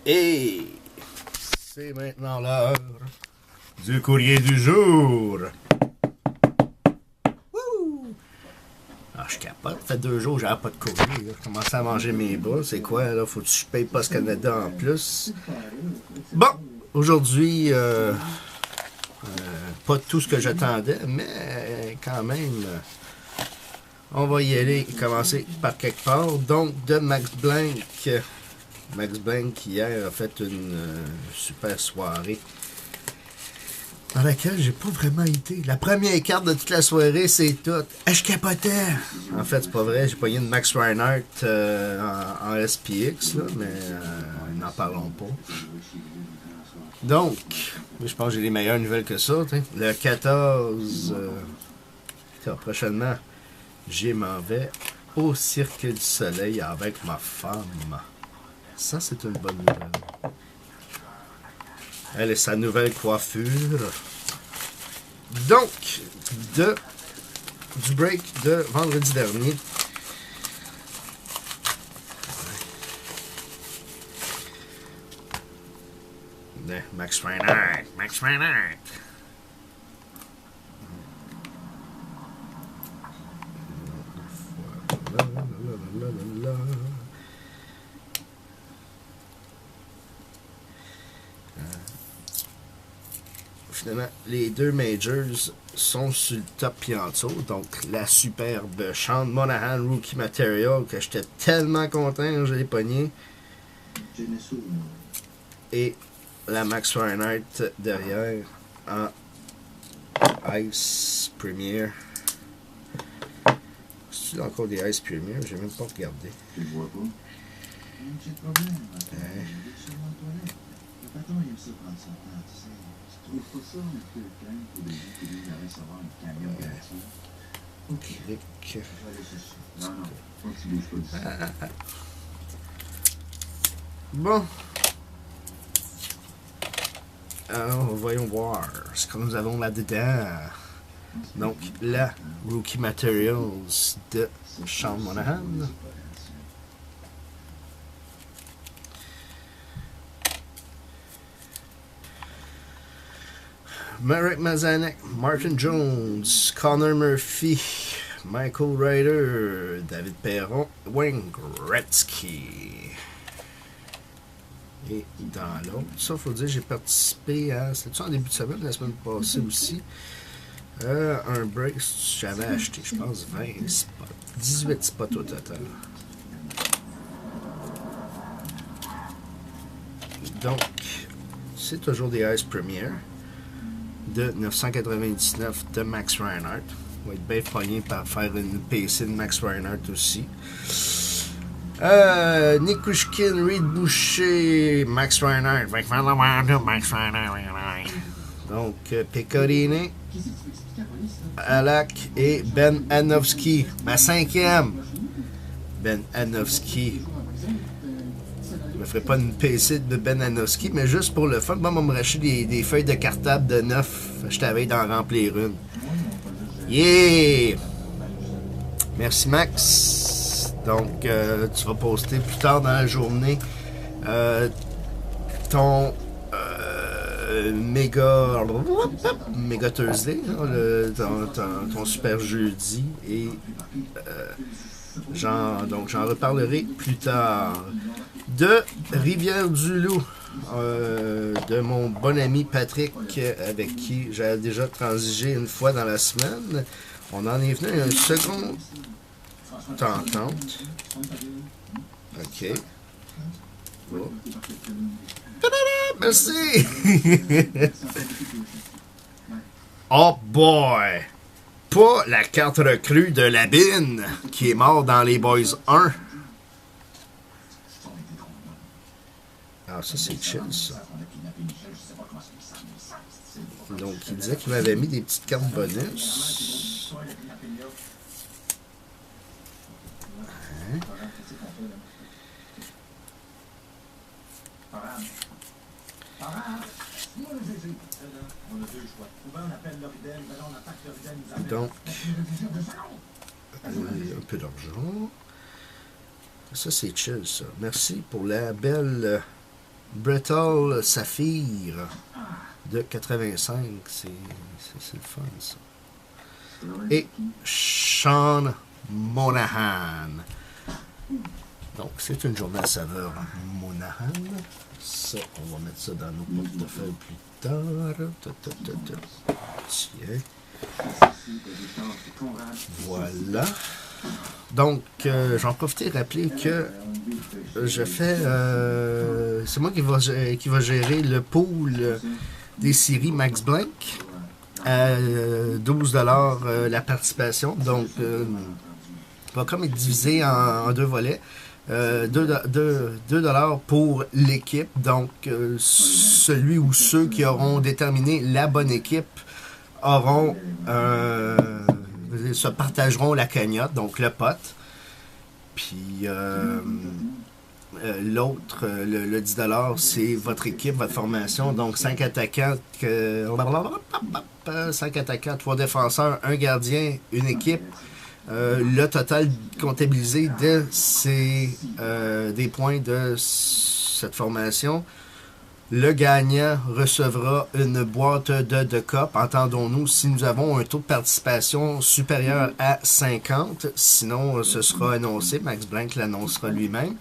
Et c'est maintenant l'heure du courrier du jour. Wouh! Alors, je capote. Ça fait 2 jours que j'avais pas de courrier. Là. Je commençais à manger mes bras. C'est quoi, là? Faut que je paye Post Canada en plus. Bon, aujourd'hui, pas tout ce que j'attendais, mais quand même, on va y aller et commencer par quelque part. Donc, de Max Blank. Max Blank, hier, a fait une super soirée dans laquelle j'ai pas vraiment été. La première carte de toute la soirée, c'est tout. Je capotais! En fait, c'est pas vrai. J'ai pogné une Max Reinhardt en SPX, là, mais n'en parlons pas. Donc, je pense que j'ai les meilleures nouvelles que ça. T'sais. Le 14, prochainement, j'y m'en vais au Cirque du Soleil avec ma femme. Ça, c'est une bonne nouvelle. Elle et sa nouvelle coiffure. Donc, du break de vendredi dernier. Max Reinhardt. Max Reinhardt. Finalement, les deux majors sont sur le top et en dessous. Donc, la superbe Sean Monahan Rookie Material que j'étais tellement content quand je l'ai pogné. Et la Max Reinhardt derrière en Ice Premier. C'est encore des Ice Premier, j'ai même pas regardé. Tu le vois pas? J'ai de problème. Je trouve pas ça un peu calme pour des gens qui disent aller savoir un camion gratuit. Clic. Je vais aller chercher. Non, non, faut que tu bouges pas d'ici. Bon. Alors, voyons voir ce que nous avons là-dedans. Donc, la Rookie Materials de Sean Monahan. Marek Mazanek, Martin Jones, Connor Murphy, Michael Ryder, David Perron, Wayne Gretzky. Et dans l'autre, ça, il faut dire, j'ai participé à. C'était-tu en début de semaine, la semaine passée aussi? Un break, j'avais acheté, je pense, 20 spots. 18 spots au total. Donc, c'est toujours des Ice Premier de 999 de Max Reinhardt. On va être bien pogné par faire une PC de Max Reinhardt aussi. Nick Kushkin, Reed Boucher, Max Reinhardt. Max Reinhardt. Donc, Pecorine, Alak et Ben Hanowski. Ma 5e. Ben Hanowski. Je ne me ferai pas une PC de Ben Hanowski, mais juste pour le fun. Bon, on va me racheter des feuilles de cartable de 9. Je t'avais d'en remplir une. Yeah! Merci, Max. Donc, tu vas poster plus tard dans la journée ton méga Thursday, ton super jeudi. Et donc, j'en reparlerai plus tard. De Rivière-du-Loup, de mon bon ami Patrick, avec qui j'ai déjà transigé une fois dans la semaine. On en est venu à un second entente. OK. Oh. Merci! Oh boy! Pas la carte recrue de Labine, qui est mort dans les Boys 1. Ah, ça, c'est chill, ça. Donc, il disait qu'il m'avait mis des petites cartes bonus. Hein? Donc, un peu d'argent. Ça, c'est chill, ça. Merci pour la belle Brittle Saphir de 85. C'est le fun, ça. Et Sean Monahan. Donc, c'est une journée à saveur Monahan. Ça, on va mettre ça dans nos portefeuilles plus tard. Tiens. Voilà. Donc, j'en profite et rappeler que je fais... c'est moi qui va gérer le pool des séries Max Blank à 12$ la participation. Donc, va comme être divisé en deux volets. 2$ pour l'équipe. Donc, celui ou ceux qui auront déterminé la bonne équipe auront se partageront la cagnotte, donc le pot. Puis l'autre, le 10$, c'est votre équipe, votre formation. Donc 5 attaquants, 5 attaquants, 3 défenseurs, 1 gardien, une équipe. Le total comptabilisé des points de cette formation. Le gagnant recevra une boîte de copes, entendons-nous, si nous avons un taux de participation supérieur à 50. Sinon, ce sera annoncé. Max Blank l'annoncera lui-même.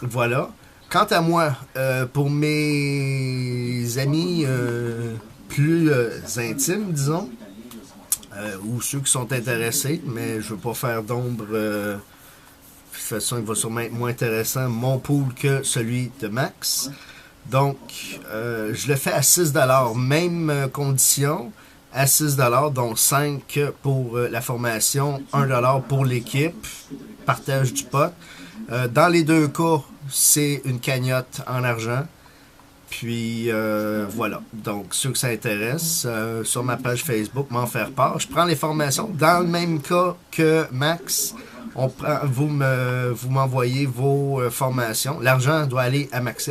Voilà. Quant à moi, pour mes amis plus intimes, disons, ou ceux qui sont intéressés, mais je ne veux pas faire d'ombre... de toute façon, il va sûrement être moins intéressant mon pool que celui de Max. Donc, je le fais à 6$. Même condition, à 6$, donc 5 pour la formation, 1$ pour l'équipe, partage du pot. Dans les deux cas, c'est une cagnotte en argent. Puis, voilà. Donc, ceux que ça intéresse, sur ma page Facebook, m'en faire part. Je prends les formations. Dans le même cas que Max, vous m'envoyez vos formations. L'argent doit aller à Max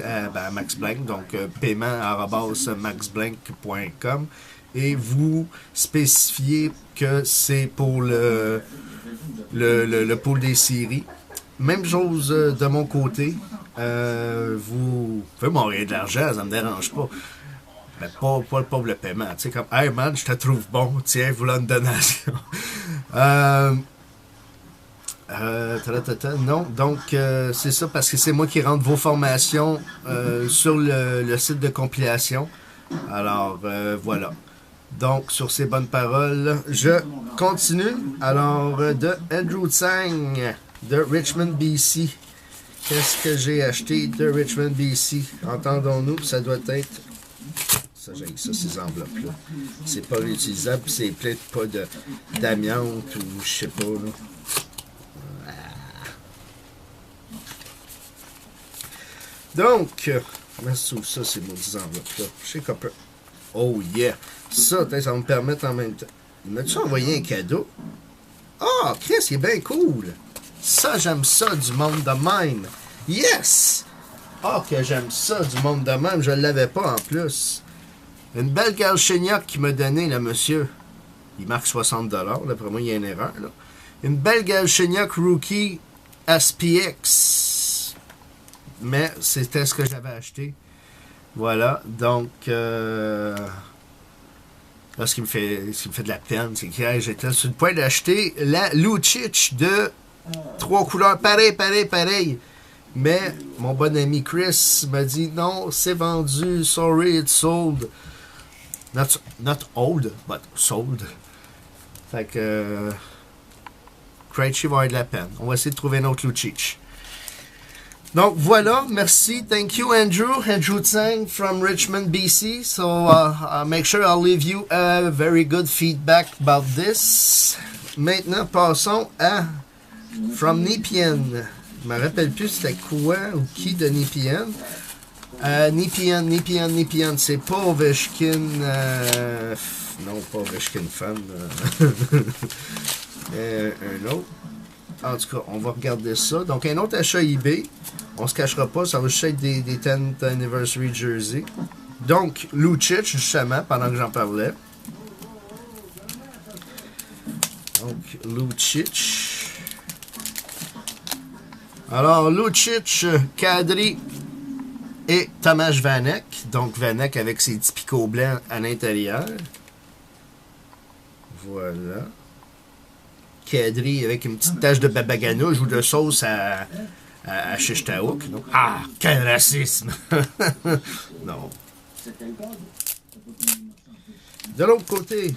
Blank, donc paiement@maxblank.com, et vous spécifiez que c'est pour le pool des séries. Même chose de mon côté. Vous pouvez m'envoyer de l'argent, ça me dérange pas. Mais pas pour le paiement. Tu sais, comme, hey man, je te trouve bon, tiens, voilà une donation. Non, donc c'est ça, parce que c'est moi qui rentre vos formations sur le site de compilation. Alors, voilà. Donc, sur ces bonnes paroles, je continue. Alors, de Andrew Tsang, de Richmond, BC. Qu'est-ce que j'ai acheté de Richmond, BC? Entendons-nous, ça doit être... Ça, j'ai ça, ces enveloppes-là. C'est pas réutilisable, c'est peut-être pas d'amiante ou je sais pas, là. Donc, ça, c'est mon 10 enveloppes-là. Je sais qu'on peut... Oh yeah! Ça, ça va me permettre en même temps. Il m'a-tu envoyé un cadeau? Ah, Chris, il est bien cool! Ça, j'aime ça, du monde de même. Yes! Ah, que j'aime ça, du monde de même. Je ne l'avais pas en plus. Une belle Galchenyuk qui m'a donné, le monsieur. Il marque 60$. D'après moi, il y a une erreur, là. Une belle Galchenyuk Rookie SPX. Mais c'était ce que j'avais acheté. Voilà. Donc, là, ce qui me fait de la peine, c'est que j'étais sur le point d'acheter la Lucic de 3 couleurs pareil. Mais mon bon ami Chris m'a dit non, c'est vendu, sorry, it's sold. Not old, but sold. Fait que Krejci va avoir de la peine. On va essayer de trouver un autre Lucic. Donc voilà, merci. Thank you, Andrew. Andrew Tsang from Richmond, BC. So I'll make sure I'll leave you a very good feedback about this. Maintenant, passons à From Nepean. Je me rappelle plus c'était quoi ou qui de Nepean. Nepean. C'est pas Ovechkin. Non, pas Ovechkin fan. Un autre. En tout cas, on va regarder ça. Donc, un autre achat eBay. On se cachera pas, ça va juste être des 10th Anniversary Jersey. Donc, Lucic, justement, pendant que j'en parlais. Donc, Lucic. Alors, Lucic, Kadri et Tomasz Vanek. Donc, Vanek avec ses petits picots blancs à l'intérieur. Voilà. Kadri avec une petite tache de babaganoush ou de sauce à shish taouk. Ah, quel racisme! Non. De l'autre côté,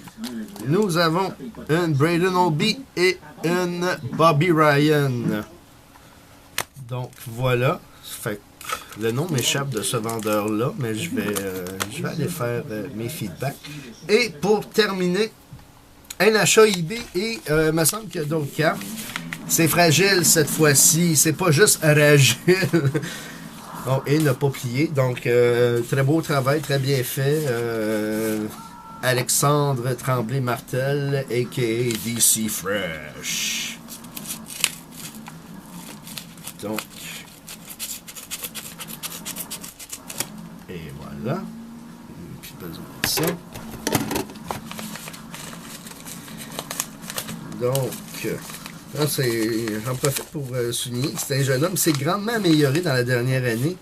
nous avons une Braden Oldby et une Bobby Ryan. Donc, voilà. Fait que le nom m'échappe de ce vendeur-là, mais je vais aller faire mes feedbacks. Et pour terminer, un achat eBay et il me semble qu'il y a d'autres cartes. C'est fragile cette fois-ci. C'est pas juste fragile. Bon, et n'a pas plié. Donc, très beau travail, très bien fait. Alexandre Tremblay-Martel, a.k.a. DC Fresh. Donc, et voilà. Plus besoin de ça. Donc, j'en profite pour souligner que c'est un jeune homme qui s'est grandement amélioré dans la dernière année.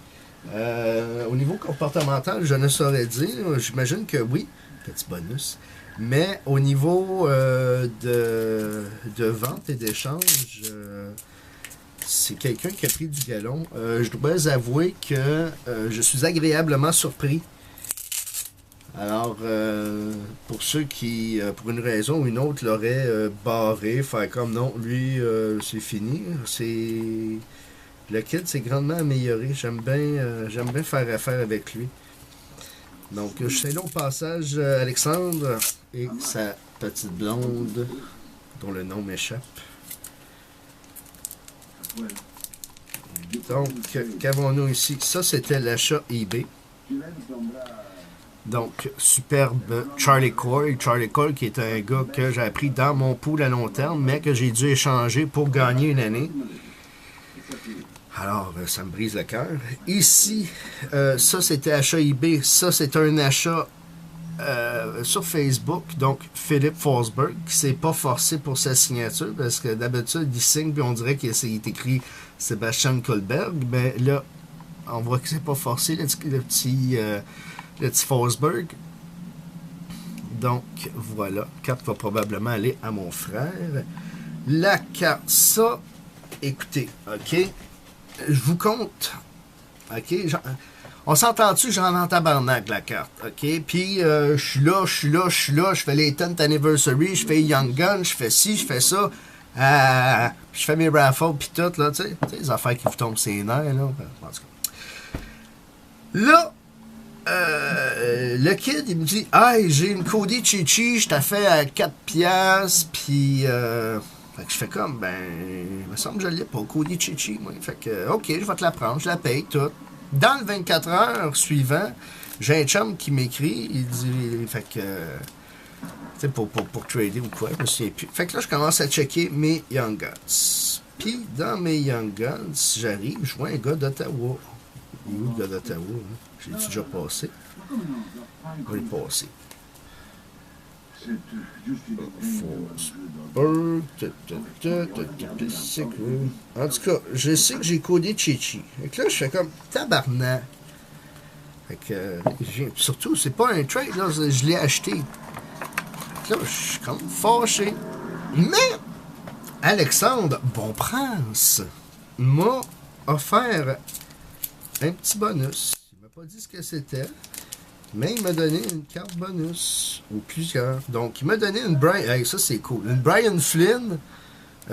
Au niveau comportemental, je ne saurais dire. J'imagine que oui, petit bonus. Mais au niveau de vente et d'échange, c'est quelqu'un qui a pris du galon. Je dois avouer que je suis agréablement surpris. Alors, pour ceux qui, pour une raison ou une autre, l'auraient barré, faire comme non, lui, c'est fini. Le kid s'est grandement amélioré. J'aime bien faire affaire avec lui. Donc, je salue au passage Alexandre et sa petite blonde, dont le nom m'échappe. Donc, qu'avons-nous ici? Ça, c'était l'achat eBay. Donc, superbe Charlie Cole. Charlie Cole qui est un gars que j'ai appris dans mon pool à long terme, mais que j'ai dû échanger pour gagner une année. Alors, ça me brise le cœur. Ici, ça c'était achat eBay. Ça c'est un achat sur Facebook. Donc, Philippe Forsberg qui s'est pas forcé pour sa signature parce que d'habitude, il signe puis on dirait qu'il est écrit Sébastien Kohlberg. Mais là, on voit que c'est pas forcé, le petit Forsberg. Donc, voilà. La carte va probablement aller à mon frère. La carte, ça, écoutez, OK? Je vous compte. OK? On s'entend-tu, j'en ai en tabarnak, la carte. OK? Puis, je suis là, je fais les 10th anniversary, je fais Young Gun, je fais ci, je fais ça. Je fais mes raffles, puis tout, là, tu sais, les affaires qui vous tombent ses nerfs, là. En tout cas. Là, le kid, il me dit « Hey, j'ai une Cody Chichi, je t'ai fait à 4 piastres, puis... Fait que je fais comme, il me semble que je l'ai pas, Cody Chichi, moi. Fait que, OK, je vais te la prendre, je la paye, tout. Dans le 24 heures suivant, j'ai un chum qui m'écrit, il dit, fait que, tu sais, pour trader ou quoi, je me souviens plus. Fait que là, je commence à checker mes Young Guns. Puis, dans mes Young Guns, j'arrive, je vois un gars d'Ottawa. Il est où le gars d'Ottawa? Hein? J'ai déjà passé. On est passé. En tout cas, je sais que j'ai codé Chichi. Fait que là, je fais comme tabarnak. Fait que, surtout, c'est pas un trade, là, je l'ai acheté. Fait que là, je suis comme fâché. Mais, Alexandre Bonprince m'a offert un petit bonus. Il m'a pas dit ce que c'était. Mais il m'a donné une carte bonus, ou plusieurs. Donc, il m'a donné une Brian... Hey, ça, c'est cool. Une Brian Flynn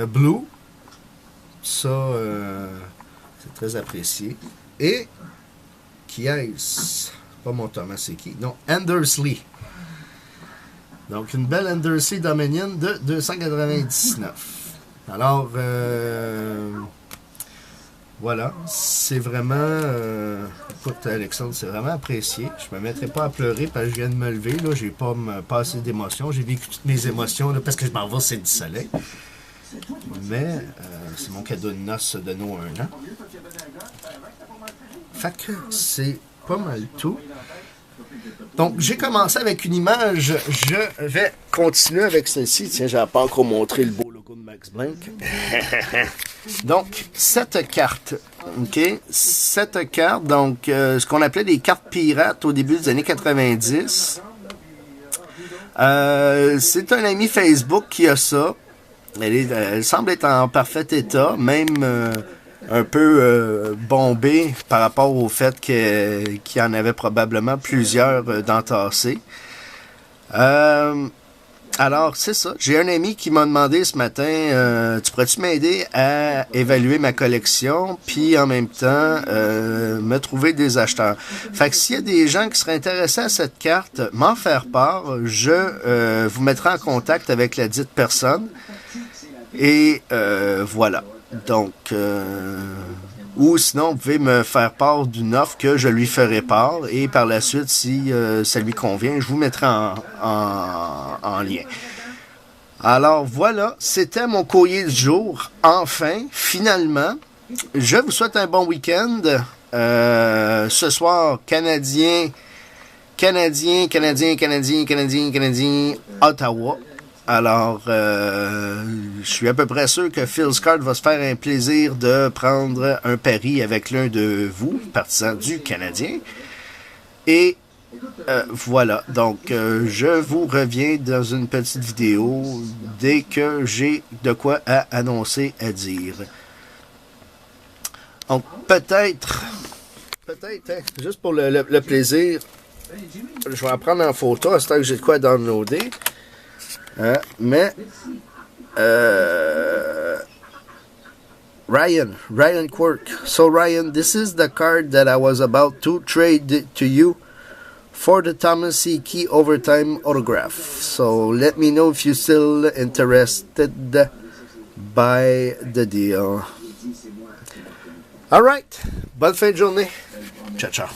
Blue. Ça, c'est très apprécié. Et, qui est-ce? Pas mon Thomas, c'est qui? Non, Andersley. Donc, une belle Andersley Dominion de 299. Alors, voilà, c'est vraiment... écoute, Alexandre, c'est vraiment apprécié. Je me mettrai pas à pleurer parce que je viens de me lever. Là, j'ai pas assez d'émotions. J'ai vécu toutes mes émotions là, parce que je m'en vais, c'est du soleil. Mais c'est mon cadeau de noces de nos 1 an. Fait que c'est pas mal tout. Donc, j'ai commencé avec une image. Je vais continuer avec celle-ci. Tiens, j'ai pas encore montré le beau logo de Max Blank. Donc, 7 cartes. OK? 7 cartes. Donc, ce qu'on appelait des cartes pirates au début des années 90. C'est un ami Facebook qui a ça. Elle semble être en parfait état, même un peu bombée par rapport au fait qu'il y en avait probablement plusieurs d'entassés. Alors, c'est ça. J'ai un ami qui m'a demandé ce matin, tu pourrais-tu m'aider à évaluer ma collection, puis en même temps, me trouver des acheteurs. Fait que s'il y a des gens qui seraient intéressés à cette carte, m'en faire part, je vous mettrai en contact avec la dite personne. Et voilà. Donc, ou sinon, vous pouvez me faire part d'une offre que je lui ferai part. Et par la suite, si ça lui convient, je vous mettrai en lien. Alors voilà, c'était mon courrier du jour. Enfin, finalement, je vous souhaite un bon week-end. Ce soir, Canadien, Ottawa. Alors, je suis à peu près sûr que Phil Scott va se faire un plaisir de prendre un pari avec l'un de vous, partisans du Canadien. Et voilà, donc je vous reviens dans une petite vidéo dès que j'ai de quoi à annoncer, à dire. Donc, peut-être, hein, juste pour le plaisir, je vais en prendre en photo à ce temps que j'ai de quoi downloader. Mais Ryan Quirk. So Ryan, this is the card that I was about to trade to you for the Thomas Hickey overtime autograph. So let me know if you're still interested by the deal. All right. Bonne fin de journée. Ciao, ciao.